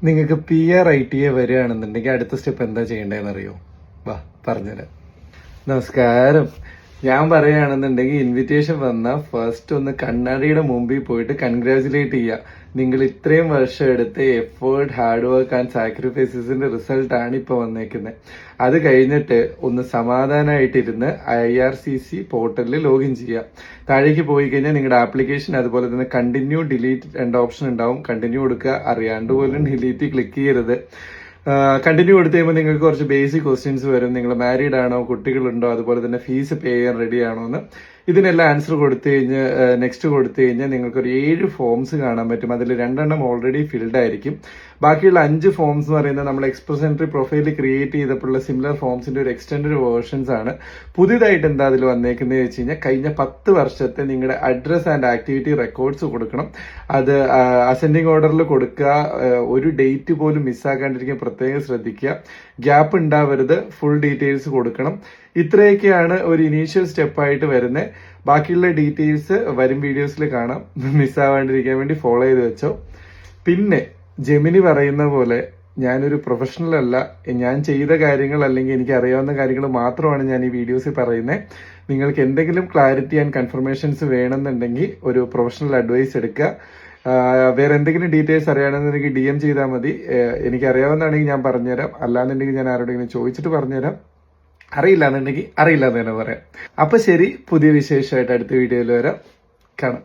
നിങ്ങൾക്ക് PR ITA വരികയാണെന്നുണ്ടെങ്കിൽ അടുത്ത സ്റ്റെപ്പ് എന്താ ചെയ്യേണ്ടതെന്ന് അറിയോ? വാ പറഞ്ഞുതരാം. നമസ്കാരം. ഞാൻ പറയുകയാണെന്നുണ്ടെങ്കിൽ ഇൻവിറ്റേഷൻ വന്ന ഫസ്റ്റ് ഒന്ന് കണ്ണാടിയുടെ മുമ്പിൽ പോയിട്ട് കൺഗ്രാചുലേറ്റ് ചെയ്യുക. നിങ്ങൾ ഇത്രയും വർഷം എടുത്ത് എഫേർട്ട്, ഹാർഡ് വർക്ക് ആൻഡ് സാക്രിഫൈസസിന്റെ റിസൾട്ടാണ് ഇപ്പൊ വന്നേക്കുന്നത്. അത് കഴിഞ്ഞിട്ട് ഒന്ന് സമാധാനമായിട്ടിരുന്ന് IRCC പോർട്ടലിൽ ലോഗിൻ ചെയ്യുക. താഴേക്ക് പോയി കഴിഞ്ഞാൽ നിങ്ങളുടെ ആപ്ലിക്കേഷൻ അതുപോലെ തന്നെ കണ്ടിന്യൂ ഡിലീറ്റ് 2 ഓപ്ഷൻ ഉണ്ടാവും. കണ്ടിന്യൂ കൊടുക്കുക. അറിയാണ്ട് പോലും ഡിലീറ്റ് ക്ലിക്ക് ചെയ്യരുത്. കണ്ടിന്യൂ കൊടുത്തു കഴിയുമ്പോൾ നിങ്ങൾക്ക് കുറച്ച് ബേസിക് ക്വസ്റ്റ്യൻസ് വരും. നിങ്ങൾ മാരീഡ് ആണോ, കുട്ടികളുണ്ടോ, അതുപോലെ തന്നെ ഫീസ് പേ ചെയ്യാൻ റെഡി ആണോ എന്ന്. ഇതിനെല്ലാം ആൻസർ കൊടുത്തു കഴിഞ്ഞ് നെക്സ്റ്റ് കൊടുത്തു കഴിഞ്ഞാൽ നിങ്ങൾക്ക് ഒരു 7 ഫോംസ് കാണാൻ പറ്റും. അതിൽ 2 എണ്ണം ഓൾറെഡി ഫിൽഡ് ആയിരിക്കും. ബാക്കിയുള്ള 5 ഫോംസ് എന്ന് പറയുന്നത് നമ്മൾ എക്സ്പ്രസ് എൻട്രി പ്രൊഫൈൽ ക്രിയേറ്റ് ചെയ്തപ്പോഴുള്ള സിമിലർ ഫോംസിന്റെ ഒരു എക്സ്റ്റൻഡഡ് വേർഷൻസ് ആണ്. പുതിയതായിട്ട് എന്താ അതിൽ വന്നേക്കുന്നത് വെച്ച് കഴിഞ്ഞാൽ കഴിഞ്ഞ 10 വർഷത്തെ നിങ്ങളുടെ അഡ്രസ് ആൻഡ് ആക്ടിവിറ്റി റെക്കോർഡ്സ് കൊടുക്കണം. അത് അസെൻഡിങ് ഓർഡറിൽ കൊടുക്കുക. ഒരു ഡേറ്റ് പോലും മിസ്സാക്കാണ്ടിരിക്കാൻ പ്രത്യേകം ശ്രദ്ധിക്കുക. ഗ്യാപ്പ് ഉണ്ടാവരുത്. ഫുൾ ഡീറ്റെയിൽസ് കൊടുക്കണം. ഇത്രയൊക്കെയാണ് ഒരു ഇനീഷ്യൽ സ്റ്റെപ്പായിട്ട് വരുന്നത്. ബാക്കിയുള്ള ഡീറ്റെയിൽസ് വരും വീഡിയോസിൽ കാണാം. മിസ്സാവാണ്ടിരിക്കാൻ വേണ്ടി ഫോളോ ചെയ്ത് വെച്ചോ. പിന്നെ ജെമിനി പറയുന്ന പോലെ ഞാനൊരു പ്രൊഫഷണൽ അല്ല. ഞാൻ ചെയ്ത കാര്യങ്ങൾ അല്ലെങ്കിൽ എനിക്ക് അറിയാവുന്ന കാര്യങ്ങൾ മാത്രമാണ് ഞാൻ ഈ വീഡിയോസിൽ പറയുന്നത്. നിങ്ങൾക്ക് എന്തെങ്കിലും ക്ലാരിറ്റി ആൻഡ് കൺഫർമേഷൻസ് വേണമെന്നുണ്ടെങ്കിൽ ഒരു പ്രൊഫഷണൽ അഡ്വൈസ് എടുക്കുക. വേറെ എന്തെങ്കിലും ഡീറ്റെയിൽസ് അറിയണമെന്നുണ്ടെങ്കിൽ DM ചെയ്താൽ മതി. എനിക്ക് അറിയാവുന്നതാണെങ്കിൽ ഞാൻ പറഞ്ഞുതരാം. അല്ലാന്നുണ്ടെങ്കിൽ ഞാൻ ആരോടെങ്കിലും ചോദിച്ചിട്ട് പറഞ്ഞുതരാം. അറിയില്ല എന്നുണ്ടെങ്കിൽ അറിയില്ല എന്ന് തന്നെ പറയാം. അപ്പൊ ശരി, പുതിയ വിശേഷമായിട്ട് അടുത്ത വീഡിയോയിൽ വരാം. കാണാം.